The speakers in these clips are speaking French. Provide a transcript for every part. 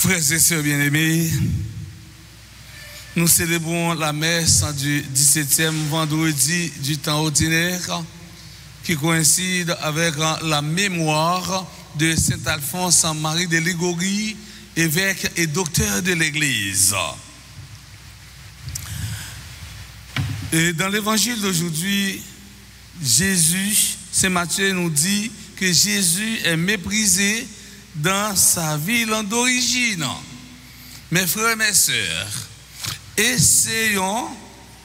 Frères et sœurs bien-aimés, nous célébrons la messe du 17e vendredi du temps ordinaire qui coïncide avec la mémoire de Saint Alphonse Marie de Ligorie, évêque et docteur de l'Église. Et dans l'évangile d'aujourd'hui, Saint Matthieu nous dit que Jésus est méprisé dans sa ville d'origine. Mes frères et mes sœurs, essayons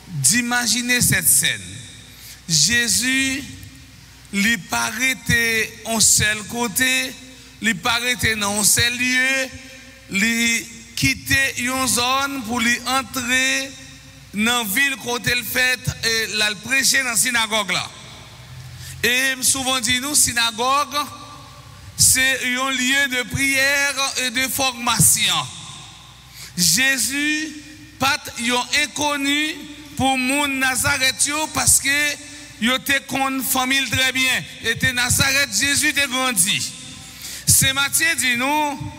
d'imaginer cette scène. Jésus, il paraît en seul côté, il paraît dans un seul lieu, il quitte une zone pour lui entrer dans la ville côté le fait et la prêcher dans la synagogue là. Et souvent dit nous, synagogue, c'est un lieu de prière et de formation. Jésus, pas un inconnu pour mon Nazareth parce que il était une famille très bien. Et Nazareth, Jésus était grandi. Saint Matthieu dit nous,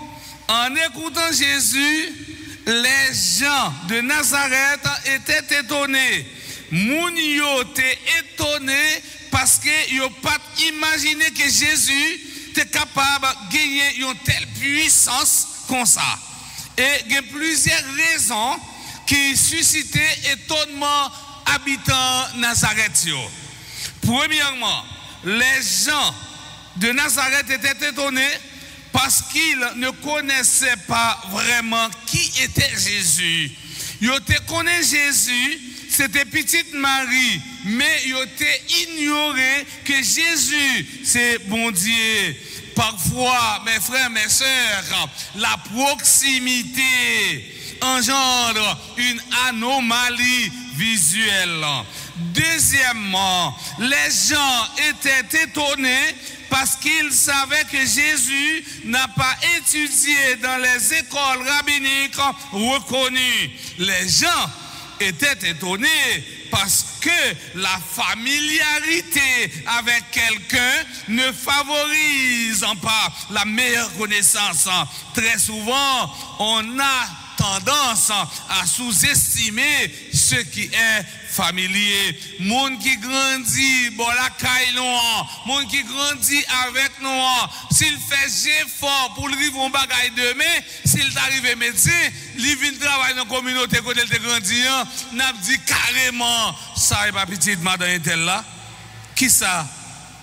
en écoutant Jésus, les gens de Nazareth étaient étonnés. Moun yo étaient étonnés parce que yo pas imaginé que Jésus était capable de gagner une telle puissance comme ça. Et il y a plusieurs raisons qui suscitaient étonnement habitants Nazareth. Premièrement, les gens de Nazareth étaient étonnés parce qu'ils ne connaissaient pas vraiment qui était Jésus. Ils connaissaient Jésus, c'était petite Marie, mais ils ont ignoré que Jésus, c'est bon Dieu. Parfois, mes frères, mes sœurs, la proximité engendre une anomalie visuelle. Deuxièmement, les gens étaient étonnés parce qu'ils savaient que Jésus n'a pas étudié dans les écoles rabbiniques reconnues. Les gens étaient étonnés parce que la familiarité avec quelqu'un ne favorise pas la meilleure connaissance. Très souvent, on a tendance à sous-estimer ce qui est familier. Monde qui grandit, bon la caille noire, monde qui grandit avec nous, s'il fait effort pour lui vivre un bagage demain, s'il arrive médecin, il vient travailler dans la communauté quand il grandit, n'a dit carrément, ça est pas petite madame telle là, qui ça,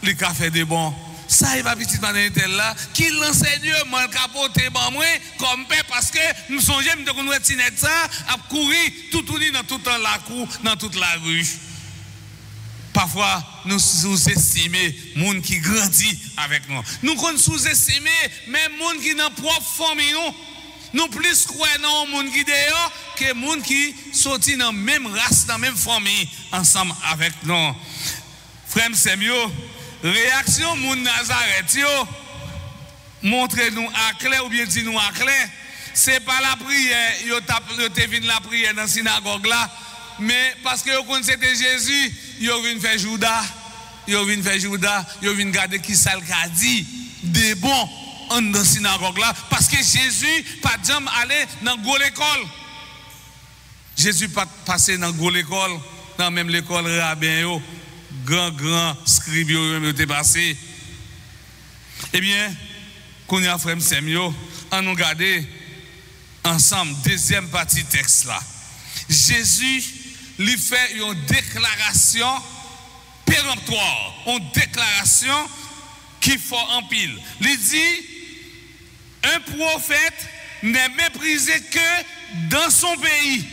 le café de bon. Ça est pas petite madame là qui l'enseignement capoté ban moi comme père parce que nous songeons de connaître Tinette ça a courir tout dans toute la cour dans toute la rue. Parfois nous sous-estimons monde qui grandit avec nous. Nous qu'on sous-estimer même monde qui dans propre famille nous plus croyons dans monde qui dehors que monde qui sorti dans même race dans même famille ensemble avec nous. Frère Semio, réaction moun Nazareth yo montrez-nous à clair ou bien dis-nous à clair, c'est pas la prière yo te vinn la prière dans la synagogue là, mais parce que yo connaissent c'était Jésus, yo vinn faire Judas, yo vinn garder qui ça le dit de bon en dans la synagogue là parce que Jésus pas jamais aller dans l'école. Jésus pas passer dans l'école, dans même l'école rabbin yo. Grand scribe yo te passé. Eh bien, qu'on y a frère Semio, on nous garder ensemble deuxième partie texte là. Jésus lui fait une déclaration péremptoire, une déclaration qui faut en pile. Il dit un prophète n'est méprisé que dans son pays.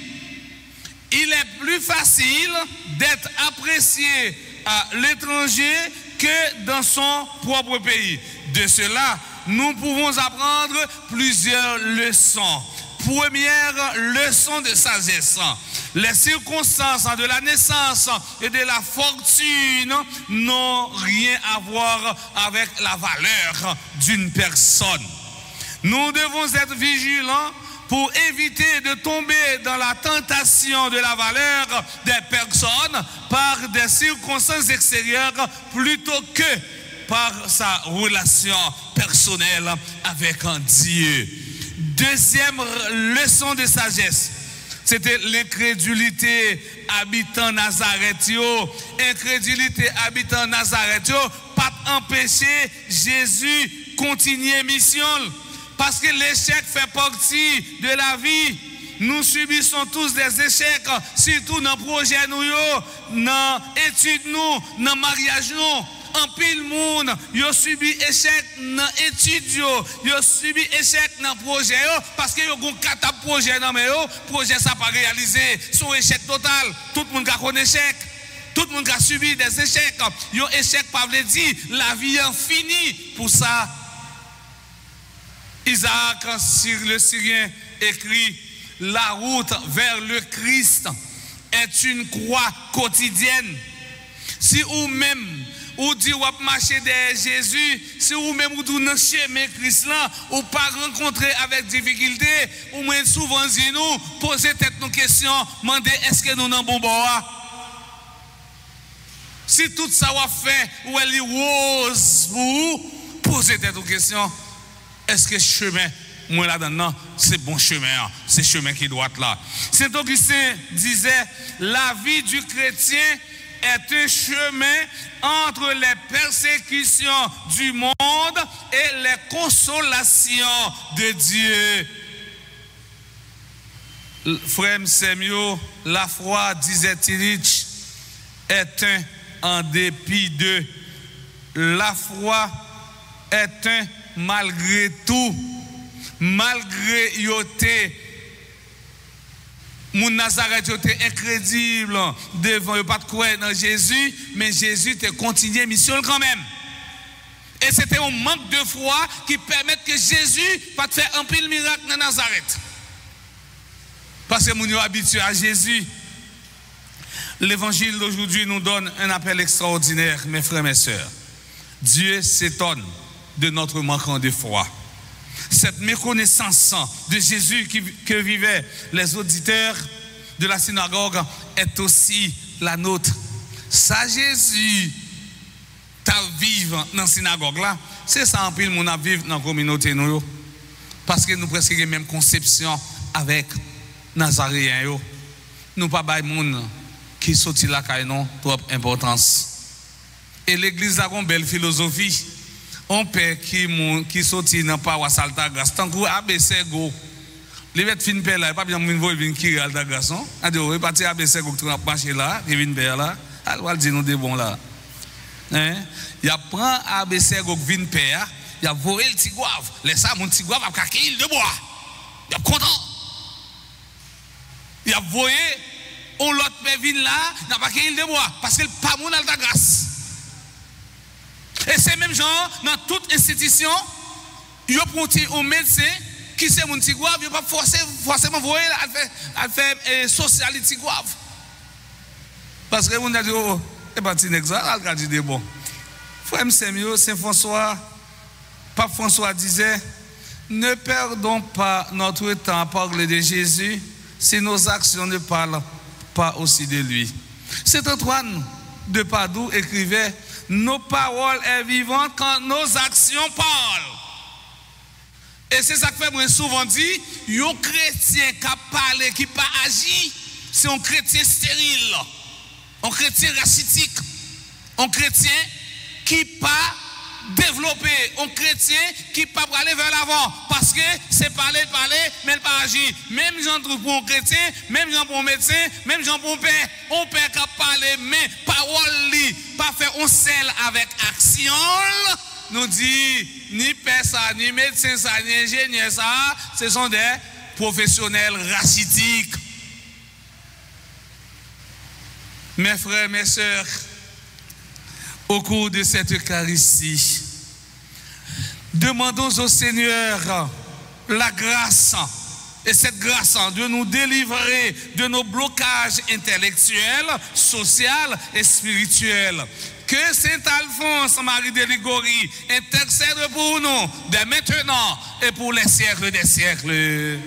Il est plus facile d'être apprécié à l'étranger que dans son propre pays. De cela, nous pouvons apprendre plusieurs leçons. Première leçon de sagesse. Les circonstances de la naissance et de la fortune n'ont rien à voir avec la valeur d'une personne. Nous devons être vigilants pour éviter de tomber dans la tentation de la valeur des personnes par des circonstances extérieures plutôt que par sa relation personnelle avec un Dieu. Deuxième leçon de sagesse, c'était l'incrédulité habitant Nazareth. Incrédulité habitant Nazareth, pas empêcher Jésus continuer mission. Parce que l'échec fait partie de la vie. Nous subissons tous des échecs, surtout dans le projet, dans l'étude, dans le mariage. En pile monde, yo subi échec dans étude yo subi échec dans projet parce que yo gon quatre projet dans mais projet ça pas réalisé, son échec total. Tout le monde a connu échec. Tout le monde a subi des échecs. Yo échec pas veut dire la vie est finie pour ça. Isaac le Syrien écrit la route vers le Christ est une croix quotidienne. Si ou même ou dit ou marcher derrière Jésus, si ou même ou dans chemin Christ là, ou pas rencontrer avec difficulté, ou moins souvent dit nous poser tête nos questions, demander est-ce que nous n'en bon si tout ça va fait ou elle est rose pour poser tête aux questions, est-ce que chemin moi là-dedans c'est bon chemin, c'est chemin qui doit être là. Saint Augustin disait la vie du chrétien est un chemin entre les persécutions du monde et les consolations de Dieu. Frère Semio, la foi, disait-il, est un en dépit de. La foi est un malgré tout. Malgré yoté. Mon Nazareth était incrédible devant eux, pas de croire dans Jésus, mais Jésus te continué mission quand même. Et c'était un manque de foi qui permet que Jésus pas te faire un pile miracle dans Nazareth. Parce que nous sommes habitués à Jésus. L'évangile d'aujourd'hui nous donne un appel extraordinaire, mes frères et mes sœurs. Dieu s'étonne de notre manquement de foi. Cette méconnaissance de Jésus que vivaient les auditeurs de la synagogue est aussi la nôtre. Ça, Jésus, t'as vivre dans la synagogue là, c'est ça en pile mon à vivre dans la communauté nous. Parce que nous presque la même conception avec Nazaréens. Nous pas bail monde qui sorti la caille non trop importance. Et l'église a une belle philosophie. On père qui sorti dans paroisse Altagrace tant que ABC go les bêtes fin père là pas bien moun vinn qui Altagrace on a dit on parti ABC go qui marcher là qui vinn père là al va dire nous de bon là hein il prend ABC go vinn père il a volé le tigouave laisse ça mon tigouave a caquille de bois il est content il a volé on l'autre père vinn là n'a pas caquille de bois parce que pas mon Altagrace. Et c'est même genre, dans toute institution, il y a un médecin qui c'est mon tigouave, il ne va pas forcément voir à faire socialité tigouave. Parce que on a dit, oh, et pas un exemple, il a dit, bon. Frère Semio, Saint François, Pape François disait, ne perdons pas notre temps à parler de Jésus si nos actions ne parlent pas aussi de lui. Saint Antoine de Padoue écrivait, nos paroles sont vivantes quand nos actions parlent. Et c'est ça que fait moi souvent dit, un chrétien qui a parlé, qui n'a pas agi, c'est un chrétien stérile, un chrétien rachitique, un chrétien qui n'a pas développé, un chrétien qui n'a pas aller vers l'avant. Parce que c'est parler, mais pas agir. Même gens pour un chrétien, même gens pour un médecin, même gens pour un père. Un père qui a parlé, mais parole li, pas faire un sel avec action, nous dit, ni père ça, ni médecin ça, ni ingénieur ça, ce sont des professionnels rachitiques. Mes frères, mes sœurs, au cours de cette Eucharistie, demandons au Seigneur la grâce, et cette grâce de nous délivrer de nos blocages intellectuels, sociaux et spirituels. Que Saint Alphonse Marie de Ligorie intercède pour nous dès maintenant et pour les siècles des siècles.